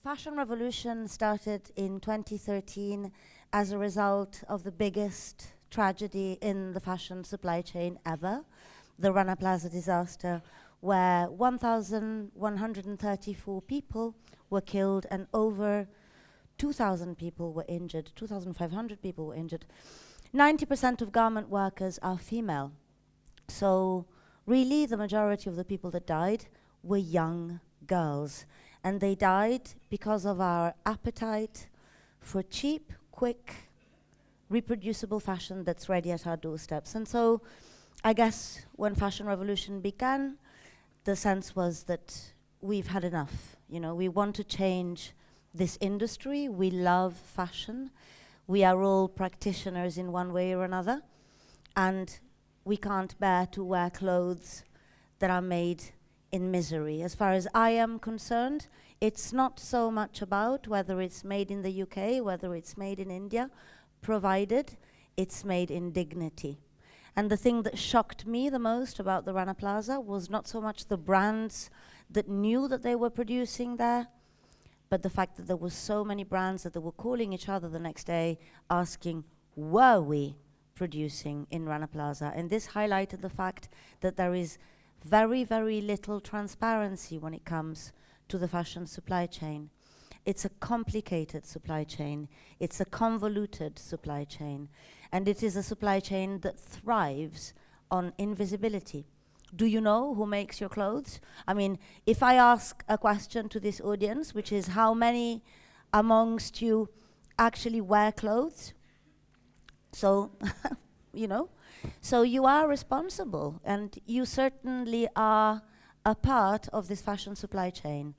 fashion revolution started in 2013 as a result of the biggest tragedy in the fashion supply chain ever, the Rana Plaza disaster, where 1,134 people were killed and over 2,000 people were injured, 2,500 people were injured. 90% of garment workers are female. So really the majority of the people that died were young girls. And they died because of our appetite for cheap, quick, reproducible fashion that's ready at our doorsteps. And so I guess when fashion revolution began, the sense was that we've had enough. You know, we want to change this industry. We love fashion. We are all practitioners in one way or another. And we can't bear to wear clothes that are made in misery. As far as I am concerned, it's not so much about whether it's made in the UK, whether it's made in India, provided it's made in dignity. And the thing that shocked me the most about the Rana Plaza was not so much the brands that knew that they were producing there, but the fact that there were so many brands that they were calling each other the next day asking, were we producing in Rana Plaza? And this highlighted the fact that there is very, very little transparency when it comes to the fashion supply chain. It's a complicated supply chain. It's a convoluted supply chain. And it is a supply chain that thrives on invisibility. Do you know who makes your clothes? I mean, if I ask a question to this audience, which is how many amongst you actually wear clothes? So, you know, so you are responsible, and you certainly are a part of this fashion supply chain.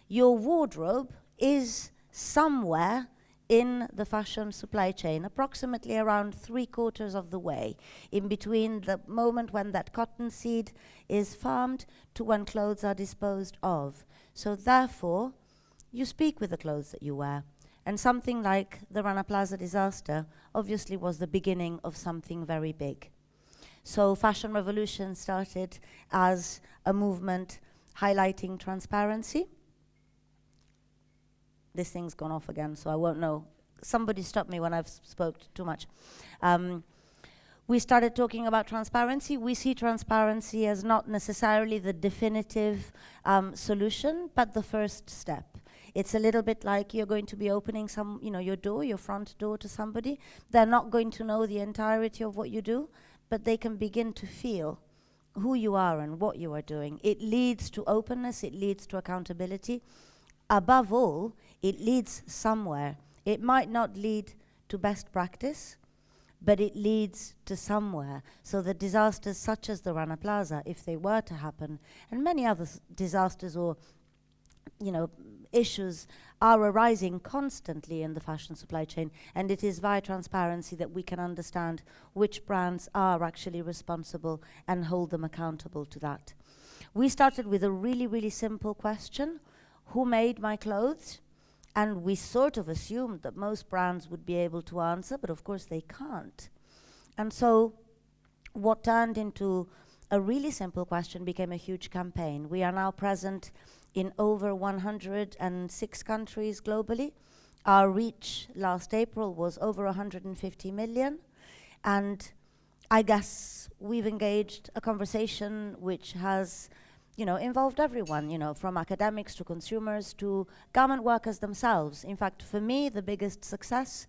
Your wardrobe is somewhere in the fashion supply chain, approximately around 3/4 of the way, in between the moment when that cotton seed is farmed to when clothes are disposed of. So therefore, you speak with the clothes that you wear. And something like the Rana Plaza disaster obviously was the beginning of something very big. So fashion revolution started as a movement highlighting transparency. This thing's gone off again, so I won't know. Somebody stop me when I've spoke too much. We started talking about transparency. We see transparency as not necessarily the definitive solution, but the first step. It's a little bit like you're going to be opening your door, your front door to somebody. They're not going to know the entirety of what you do, but they can begin to feel who you are and what you are doing. It leads to openness, it leads to accountability. Above all, it leads somewhere. It might not lead to best practice, but it leads to somewhere. So the disasters such as the Rana Plaza, if they were to happen, and many other disasters or issues are arising constantly in the fashion supply chain, and it is via transparency that we can understand which brands are actually responsible and hold them accountable to that. We started with a really, really simple question: who made my clothes? And we sort of assumed that most brands would be able to answer, but of course they can't. And so what turned into a really simple question became a huge campaign. We are now present in over 106 countries globally. Our reach last April was over 150 million. And I guess we've engaged a conversation which has involved everyone, from academics to consumers to garment workers themselves. In fact, for me, the biggest success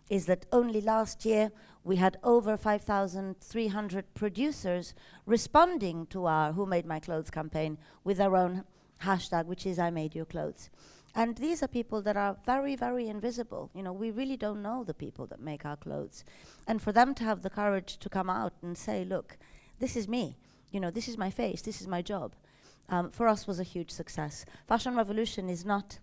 is that only last year we had over 5,300 producers responding to our Who Made My Clothes campaign with their own hashtag, which is I Made Your Clothes. And these are people that are very, very invisible. We really don't know the people that make our clothes. And for them to have the courage to come out and say, look, this is me. This is my face, this is my job. For us was a huge success. Fashion revolution is not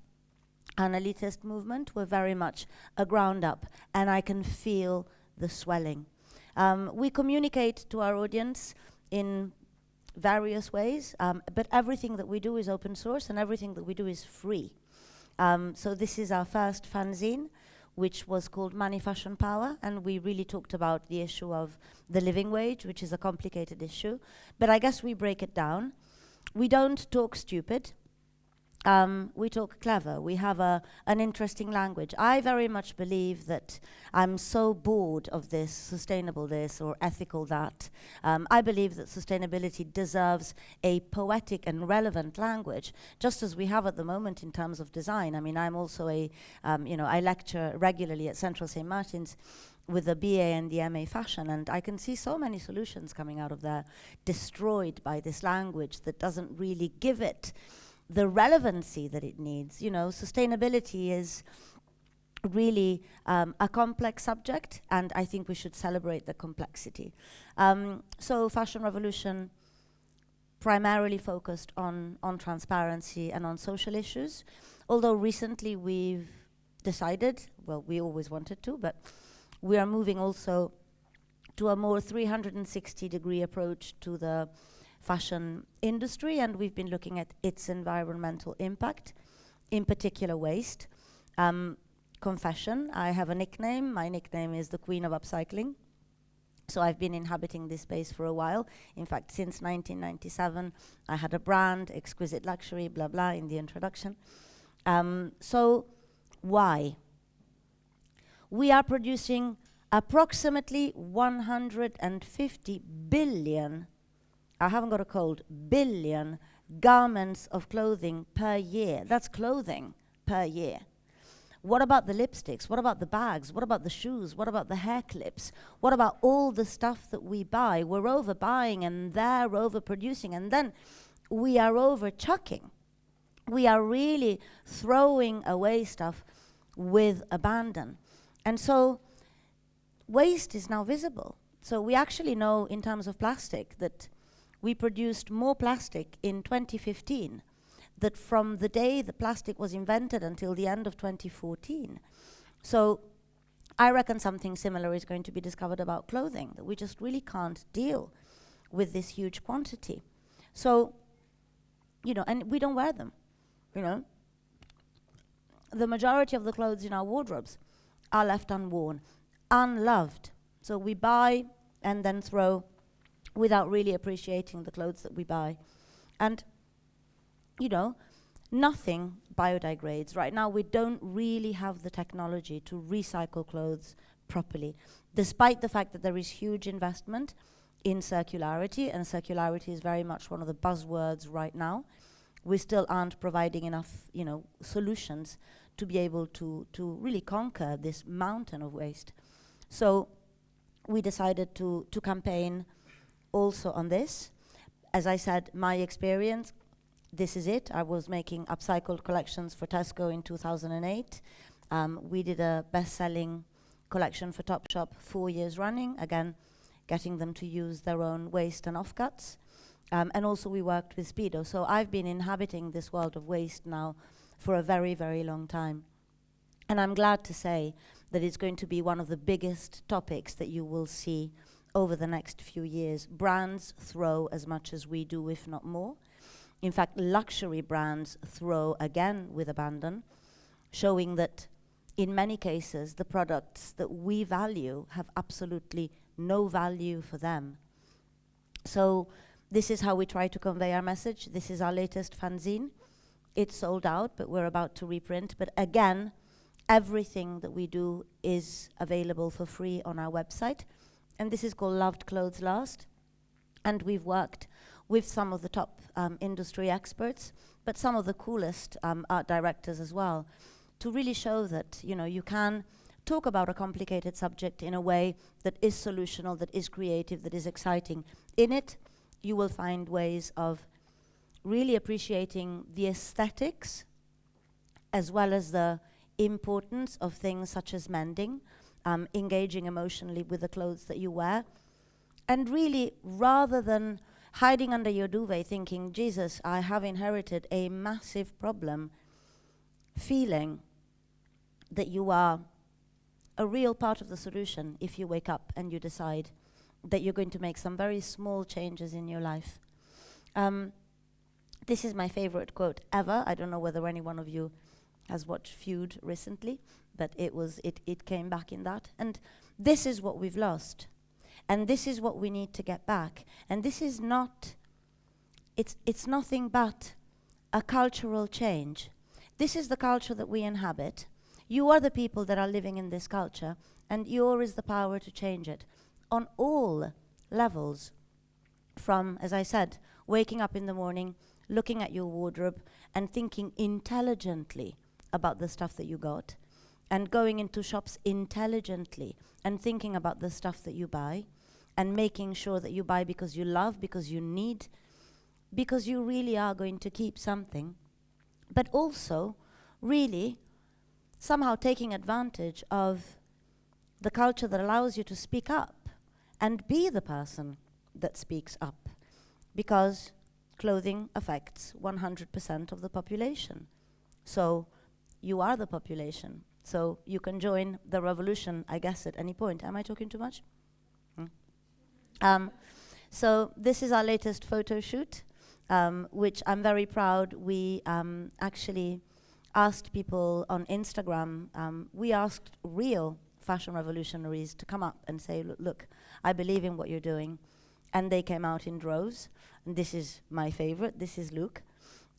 an elitist movement. We're very much a ground up, and I can feel the swelling. We communicate to our audience in various ways, but everything that we do is open source and everything that we do is free. So this is our first fanzine, which was called Money, Fashion, Power, and we really talked about the issue of the living wage, which is a complicated issue, but I guess we break it down. We don't talk stupid. We talk clever. We have an interesting language. I very much believe that I'm so bored of this sustainable this or ethical that. I believe that sustainability deserves a poetic and relevant language, just as we have at the moment in terms of design. I mean, I'm also I lecture regularly at Central St. Martin's with the BA and the MA fashion, and I can see so many solutions coming out of there destroyed by this language that doesn't really give it the relevancy that it needs. You know, sustainability is really a complex subject, and I think we should celebrate the complexity. So Fashion Revolution primarily focused on transparency and on social issues, although recently we've decided, well, we always wanted to, but we are moving also to a more 360-degree approach to the fashion industry, and we've been looking at its environmental impact, in particular waste. Confession, I have a nickname. My nickname is the Queen of Upcycling. So I've been inhabiting this space for a while. In fact, since 1997, I had a brand, Exquisite Luxury, blah, blah, in the introduction. So why? We are producing approximately 150 billion, I haven't got a cold, billion garments of clothing per year. That's clothing per year. What about the lipsticks? What about the bags? What about the shoes? What about the hair clips? What about all the stuff that we buy? We're overbuying and they're overproducing, and then we are overchucking. We are really throwing away stuff with abandon. And so waste is now visible. So we actually know in terms of plastic that we produced more plastic in 2015 that from the day the plastic was invented until the end of 2014. So I reckon something similar is going to be discovered about clothing, that we just really can't deal with this huge quantity. So, you know, and we don't wear them, you know. The majority of the clothes in our wardrobes are left unworn, unloved. So we buy and then throw without really appreciating the clothes that we buy. And, you know, nothing biodegrades. Right now, we don't really have the technology to recycle clothes properly, despite the fact that there is huge investment in circularity, and circularity is very much one of the buzzwords right now. We still aren't providing enough, you know, solutions to be able to really conquer this mountain of waste. So we decided to campaign also on this. As I said, my experience, this is it. I was making upcycled collections for Tesco in 2008. We did a best-selling collection for Topshop 4 years running, again, getting them to use their own waste and offcuts. And also we worked with Speedo. So I've been inhabiting this world of waste now for a very, very long time. And I'm glad to say that it's going to be one of the biggest topics that you will see over the next few years. Brands throw as much as we do, if not more. In fact, luxury brands throw again with abandon, showing that in many cases, the products that we value have absolutely no value for them. So this is how we try to convey our message. This is our latest fanzine. It's sold out, but we're about to reprint. But again, everything that we do is available for free on our website. And this is called Loved Clothes Last. And we've worked with some of the top industry experts, but some of the coolest art directors as well, to really show that, you know, you can talk about a complicated subject in a way that is solutional, that is creative, that is exciting. In it, you will find ways of really appreciating the aesthetics as well as the importance of things such as mending, engaging emotionally with the clothes that you wear. And really, rather than hiding under your duvet thinking, Jesus, I have inherited a massive problem, feeling that you are a real part of the solution if you wake up and you decide that you're going to make some very small changes in your life. This is my favorite quote ever. I don't know whether any one of you has watched Feud recently, but it came back in that. And this is what we've lost. And this is what we need to get back. And this is not, it's nothing but a cultural change. This is the culture that we inhabit. You are the people that are living in this culture, and yours is the power to change it on all levels. From, as I said, waking up in the morning, looking at your wardrobe, and thinking intelligently about the stuff that you got, and going into shops intelligently, and thinking about the stuff that you buy, and making sure that you buy because you love, because you need, because you really are going to keep something, but also really somehow taking advantage of the culture that allows you to speak up and be the person that speaks up, because clothing affects 100% of the population. So you are the population. So you can join the revolution, I guess, at any point. Am I talking too much? So this is our latest photo shoot, which I'm very proud. We actually asked people on Instagram, we asked real fashion revolutionaries to come up and say, look, I believe in what you're doing. And they came out in droves. And this is my favorite. This is Luke,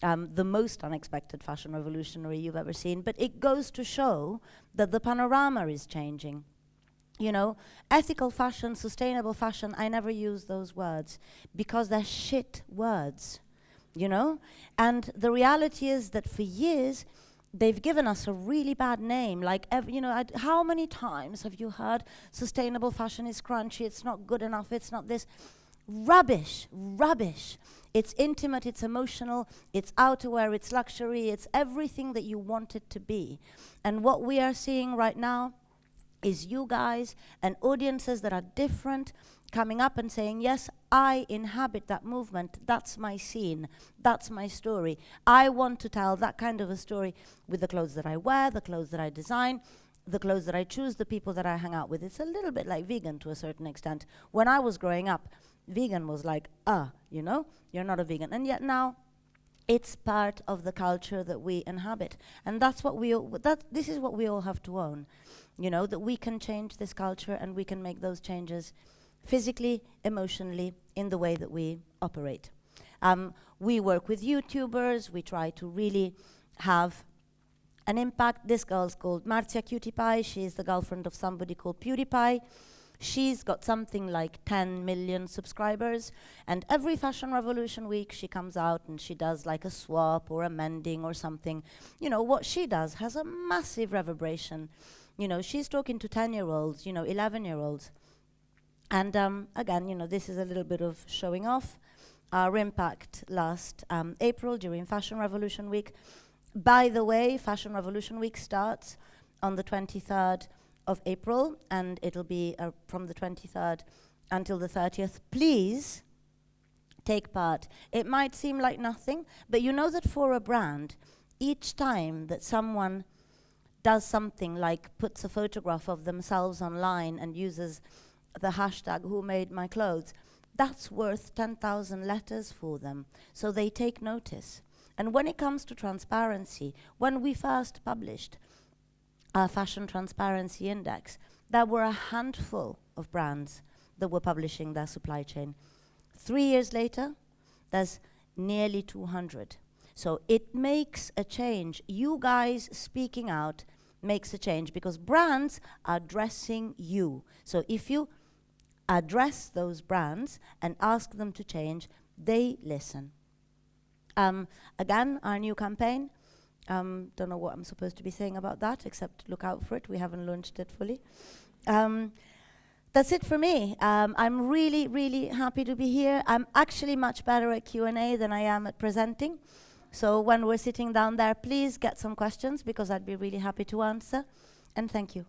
the most unexpected fashion revolutionary you've ever seen. But it goes to show that the panorama is changing. You know, ethical fashion, sustainable fashion, I never use those words because they're shit words, you know? And the reality is that for years, they've given us a really bad name. Like, you know, how many times have you heard sustainable fashion is crunchy, it's not good enough, it's not this? Rubbish, rubbish. It's intimate, it's emotional, it's outerwear, it's luxury, it's everything that you want it to be. And what we are seeing right now is you guys and audiences that are different coming up and saying, yes, I inhabit that movement, that's my scene, that's my story. I want to tell that kind of a story with the clothes that I wear, the clothes that I design, the clothes that I choose, the people that I hang out with. It's a little bit like vegan to a certain extent. When I was growing up, vegan was like, you know, you're not a vegan. And yet now, it's part of the culture that we inhabit. And that's what this is what we all have to own. You know, that we can change this culture and we can make those changes physically, emotionally, in the way that we operate. We work with YouTubers, we try to really have an impact. This girl's called Marzia Cutie Pie, she's the girlfriend of somebody called PewDiePie. She's got something like 10 million subscribers, and every Fashion Revolution week she comes out and she does like a swap or a mending or something. You know, what she does has a massive reverberation. You know, she's talking to 10-year-olds, you know, 11-year-olds. And again, you know, this is a little bit of showing off our impact last April during Fashion Revolution Week. By the way, Fashion Revolution Week starts on the 23rd of April, and it'll be from the 23rd until the 30th. Please take part. It might seem like nothing, but you know that for a brand, each time that someone does something like puts a photograph of themselves online and uses the hashtag who made my clothes, that's worth 10,000 letters for them. So they take notice. And when it comes to transparency, when we first published our Fashion Transparency Index, there were a handful of brands that were publishing their supply chain. 3 years later, there's nearly 200. So it makes a change. You guys speaking out makes a change because brands are addressing you. So if you address those brands and ask them to change, they listen. Again, our new campaign, don't know what I'm supposed to be saying about that, except look out for it. We haven't launched it fully. That's it for me. I'm really, really happy to be here. I'm actually much better at Q&A than I am at presenting. So when we're sitting down there, please get some questions because I'd be really happy to answer. And thank you.